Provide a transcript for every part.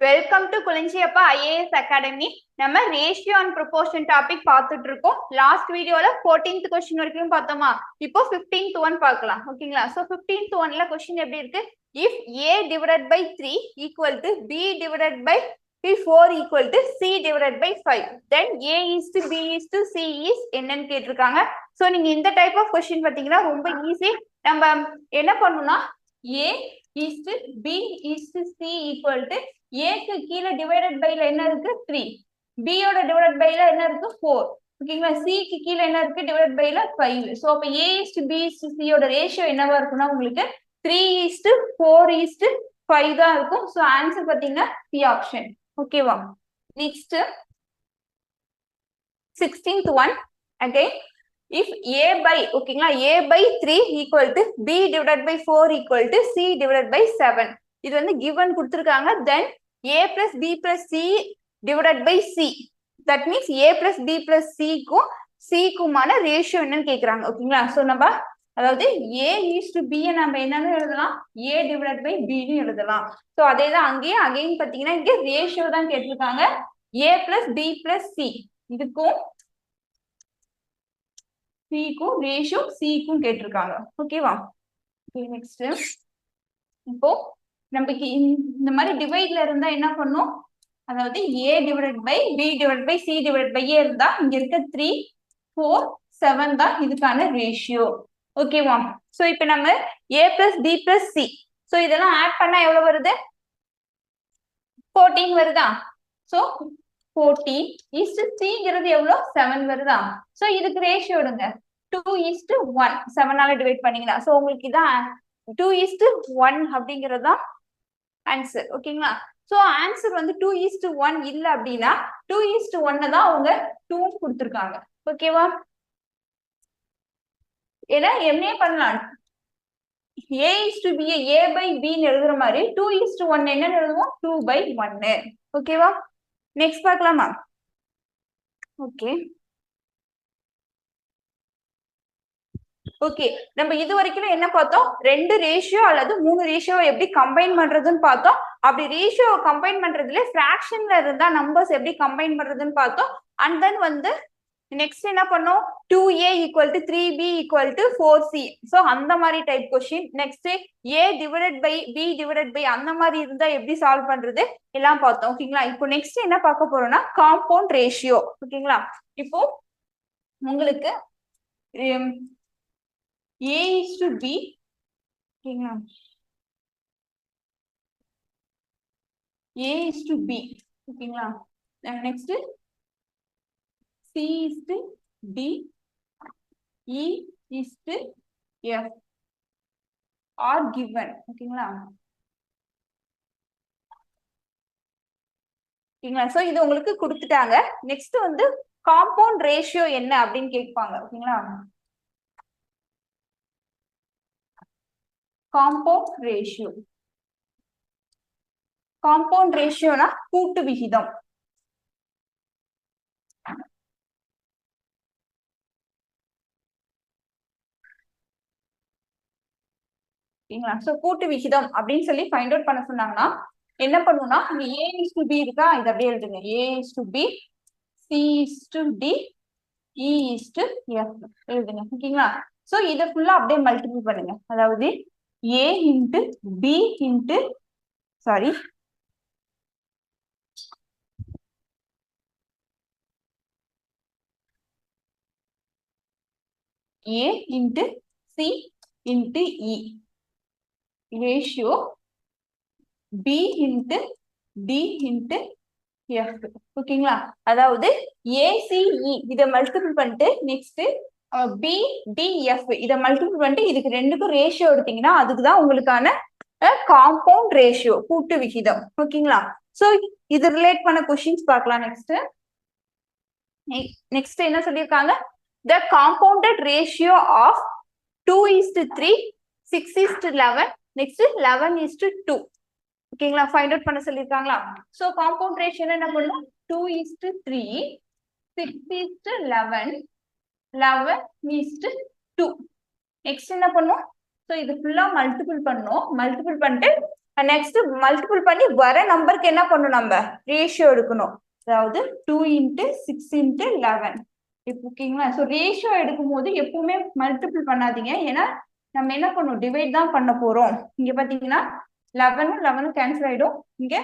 Welcome to Kulinjiyappa IAS academy. நம்ம ratio and proportion topic பார்த்துட்டு இருக்கோம். லாஸ்ட் வீடியோல 14th கொஸ்டின் வரைக்கும் பார்த்தோமா? இப்போ 15th ஒன் பார்க்கலாம். ஓகேங்களா? ஸோ 15th ஒன்ல கொஸ்டின் எப்படி இருக்கு? If a divided by 3 equal to b divided by 4 equal to c divided by 5, then a is to b is to c is என்னன்னு கேட்டிருக்காங்க. ஸோ நீங்க இந்த டைப் ஆஃப் கொஸ்டின் பார்த்தீங்கன்னா ரொம்ப ஈஸி. நம்ம என்ன பண்ணணும்னா a is to b is to c equal to ஏக்கு கீழே டிவைடட் பைல என்ன இருக்கு 3, பியோட டிவைடட் பைல என்ன இருக்கு 4. ஓகேங்களா? சிக்கு கீழே என்ன இருக்கு டிவைடட் பைல 5. சோ அப்ப a is to b is to c யோட ரேஷியோ என்னவா இருக்கும்னா உங்களுக்கு 3:4:5 தான் இருக்கும். சோ ஆன்சர் பாத்தீங்கன்னா சி ஆப்ஷன். ஓகேவா? Next 16th one again if a by ஓகேங்களா a by 3 equal to b divided by 4 equal to c divided by 7. இது வந்து given கொடுத்திருக்காங்க. then a plus b plus c divided by c, that means a plus b plus c க்கும் c க்குமான ratio என்னன்னு கேக்குறாங்க. ஓகேங்களா? So நம்ம அதாவது a is to b நம்ம என்னன்னு எழுதலாம், a divided by b ன்னு எழுதலாம். சோ அதே தான் அங்கேயும் அகைன் பாத்தீங்கன்னா இங்க ரேஷியோ தான் கேட்டிருக்காங்க. a plus b plus c இதுக்கும் c க்கும் ரேஷியோ c க்கும் கேட்டிருக்காங்க. ஓகேவா? நெக்ஸ்ட் இப்போ நமக்கு இந்த மாதிரி டிவைட்ல இருந்தா என்ன பண்ணும், அதாவது a divided by b divided by c divided by a இருந்தா இங்க இருக்க 3 4 7 தான் இதுக்கான ரேஷியோ. ஓகேவா? சோ இப்போ நம்ம a plus b plus c, so இதெல்லாம் ஆட் பண்ணா எவ்வளவு வருது? 14 வருதா? சோ 14 is to c-ங்கிறது எவ்வளவு 7 வருதா? சோ இதுக்கு ரேஷியோ எடுங்க 2:1, 7ஆல டிவைட் பண்ணீங்கன்னா சோ உங்களுக்கு இதான் 2:1 அப்படிங்கறதா ஆன்சர். ஓகேங்களா? சோ ஆன்சர் வந்து 2:1 இல்ல அப்படின்னா 2:1 தான் அவங்க 2 கொடுத்திருக்காங்க. ஓகேவா? ஏன்னா என்ன பண்ணலாம், a is to b a by b ன்னு எழுதுற மாதிரி 2:1 என்னன்னு எழுதுவோம் 2/1. ஓகேவா? நெக்ஸ்ட் பார்க்கலாமா? ஓகே ஓகே நம்ம இது வரைக்கும் என்ன பார்த்தோம், 2 ரேஷியோ அல்லது 3 ரேஷியோ எப்படி கம்பைன் பண்றதுன்னு பார்த்தோம். அப்படி ரேஷியோ கம்பைன் பண்றதுல ஃபிராக்ஷன்ல இருந்தா நம்பர்ஸ் எப்படி கம்பைன் பண்றதுன்னு பார்த்தோம். அண்ட் தென் வந்து நெக்ஸ்ட் என்ன பண்ணோம், 2a equal to 3b equal to 4c. So அந்த மாதிரி type question. Next a divided by b divided by அந்த மாதிரி இருந்தா எப்படி சால்வ் பண்றது எல்லாம் பார்த்தோம். ஓகேங்களா? இப்போ நெக்ஸ்ட் என்ன பார்க்க போறோம்னா காம்பவுண்ட் ரேஷியோ. ஓகேங்களா? இப்போ உங்களுக்கு a is to b, ஓகேங்களா, a is to b, ஓகேங்களா, next c is to d, e is to f are given. ஓகேங்களா? ஓகேங்களா? சோ இது உங்களுக்கு கொடுத்துட்டாங்க. நெக்ஸ்ட் வந்து காம்பவுண்ட் ரேஷியோ என்ன அப்படின்னு கேட்பாங்க. ஓகேங்களா? காம்பவுண்ட் ரேஷியோ, காம்பவுண்ட் ரேஷியோனா கூட்டு விகிதம். ஓகேங்களா? சோ கூட்டு விகிதம் அப்படின்னு சொல்லி ஃபைண்ட் அவுட் பண்ண சொன்னாங்கன்னா என்ன பண்ணுவோம்னா இங்க a is to b இருக்கா, இது அப்படியே எழுதுங்க. a is to b, c is to d, e is to f எழுதுங்க. ஓகேங்களா? சோ இத ஃபுல்லா அப்படியே மல்டிபிள் பண்ணுங்க. அதாவது a into b into sorry a into c into e ratio b into d into f. ஓகேங்களா? அதாவது ACE இத மல்டிபிள் பண்ணிட்டு நெக்ஸ்ட் b d f இத மல்டிபிள் பண்ணிட்டு இதுக்கு ரெண்டுக்கும் ரேஷியோ எடுத்தீங்கன்னா அதுக்குதான் உங்களுக்கான காம்பவுண்ட் ரேஷியோ, கூட்டு விகிதம். ஓகேங்களா? சோ இது ரிலேட் பண்ண क्वेश्चंस பார்க்கலாம். நெக்ஸ்ட் என்ன சொல்லிருக்காங்க, the compounded ratio of 2:3, 6:11, next 11:2. ஓகேங்களா? ஃபைண்ட் அவுட் பண்ண சொல்லிருக்காங்களா? சோ காம்பவுண்ட் ரேஷியோ என்ன பண்ணும், 2:3, 6:11, 11:2. நெக்ஸ்ட் என்ன பண்ணும், சோ இது ஃபுல்லா மல்டிபிள் பண்ணோம். மல்டிபிள் பண்ணிட்டு நெக்ஸ்ட் மல்டிபிள் பண்ணி வர நம்பருக்கு என்ன பண்ணணும், நம்ம ரேஷியோ எடுக்கணும். அதாவது 2 × 6 × 11. ஓகேங்களா? ஸோ ரேஷியோ எடுக்கும் போது எப்பவுமே மல்டிபிள் பண்ணாதீங்க. ஏன்னா நம்ம என்ன பண்ணுவோம், டிவைட் தான் பண்ண போறோம். இங்க பாத்தீங்கன்னா 11 கேன்சல் ஆயிடும். இங்க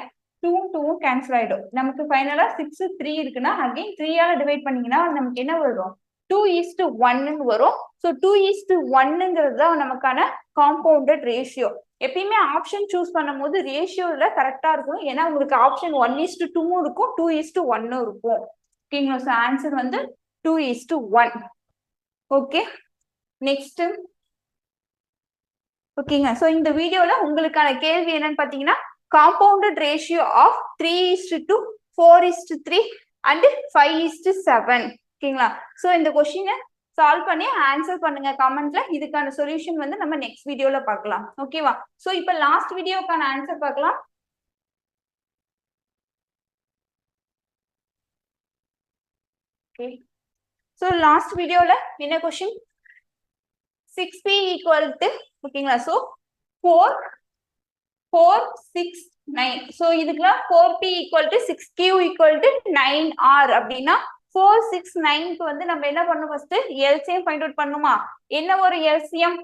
2 கேன்சல் ஆயிடும். நமக்கு ஃபைனலா 6 3 இருக்குன்னா அகைன் 3ஆல டிவைட் பண்ணீங்கன்னா நமக்கு என்ன வரும், 2:1 வரும். ஸோ 2:1 தான் நமக்கான காம்பவுண்டட் ரேஷியோ. எப்பயுமே ஆப்ஷன் சூஸ் பண்ணும் போது ரேஷியோல கரெக்டா இருக்கும். ஏன்னா உங்களுக்கு ஆப்ஷன் 1:2 இருக்கும், 2:1 இருக்கும். ஓகேங்களா? ஸோ ஆன்சர் வந்து 2:1. Okay, next. ஓகேங்க, ஸோ இந்த வீடியோல உங்களுக்கான கேள்வி என்னன்னு பாத்தீங்கன்னா, காம்பவுண்டட் ரேஷியோ ஆஃப் 3:2, 4:3 அண்ட் 5:7. ஓகேங்களா? ஸோ இந்த கொஸ்டினை சால்வ் பண்ணி ஆன்சர் பண்ணுங்க கமெண்ட்ல. இதுக்கான சொல்யூஷன் வந்து நம்ம நெக்ஸ்ட் வீடியோல பார்க்கலாம். ஓகேவா? ஸோ இப்போ லாஸ்ட் வீடியோக்கான ஆன்சர் பார்க்கலாம். ஓகே, ஸோ லாஸ்ட் வீடியோல என்ன கொஸ்டின், 6p ஈக்குவல் டு, ஓகேங்களா, ஸோ 4 4 6 9. ஸோ இதுக்குலாம் 4p equal to 6q equal to 9r அப்படின்னா 4 6 9க்கு வந்து நம்ம என்ன பண்ணணும், ஃபர்ஸ்ட் எல்சிஎம் ஃபைண்ட் அவுட் பண்ணுமா? என்ன ஒரு எல்சிஎம்,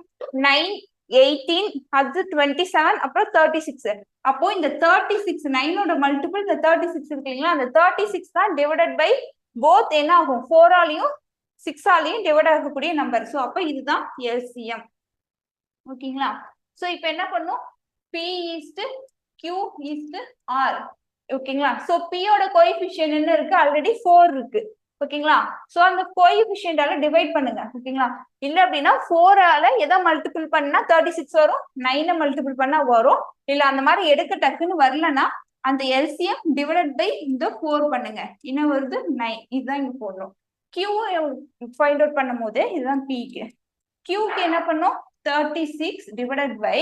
9 18 அது 27 அப்புறம் 36. அப்போ இந்த 36 9ஓட மல்டிபிள் இந்த 36 இருக்கு இல்லைங்களா, அந்த 36 தான் டிவைடட் பை போத் என்ன ஆகும், 4 ஆலையும் 6 ஆலையும் டிவைட் ஆகக்கூடிய நம்பர். ஸோ அப்போ இதுதான் எல்சிஎம். ஓகேங்களா? ஸோ இப்போ என்ன பண்ணும், P is to Q is to R. ஓகேங்களா? ஸோ P-யோட கோஎஃபிஷியன்ட் என்ன இருக்கு, ஆல்ரெடி 4 இருக்கு. ஓகேங்களா? ஸோ அந்த கோஎஃபிஷியன்டால டிவைட் பண்ணுங்க. ஓகேங்களா? இல்ல அப்படின்னா 4ஆல எதை மல்டிபிள் பண்ணா 36 வரும், 9 மல்டிபிள் பண்ணா வரும். இல்ல அந்த மாதிரி எடுக்க டக்குன்னு வரலன்னா அந்த எல்சிஎம் டிவைடட் பை இந்த 4 பண்ணுங்க. என்ன வருது, 9. இதுதான் இங்க போடணும். Q ஃபைண்ட் அவுட் பண்ணும் போது இதுதான் P-க்கு. Q-க்கு என்ன பண்ணும், 36 டிவைடட் பை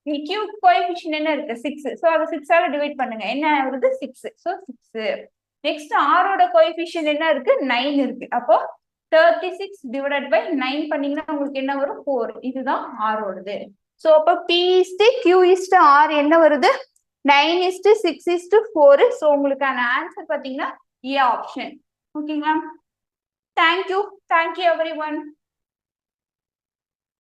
இங்க Q கோஎஃபிஷியன்ட் என்ன இருக்கு, 6. சோ அத 6ஆல டிவைட் பண்ணுங்க. என்ன வருது, 6. சோ 6. நெக்ஸ்ட் R ஓட கோஎஃபிஷியன்ட் என்ன இருக்கு, 9 இருக்கு. அப்போ 36 டிவைடட் பை 9 பண்ணீங்கன்னா உங்களுக்கு என்ன வரும், 4. இதுதான் R ஓடது. சோ அப்போ P is to Q is to R என்ன வருது, 9 is to 6 is to 4. So உங்களுக்கான ஆன்சர் பாத்தீங்கன்னா A ஆப்ஷன். ஓகேங்களா? Thank you everyone.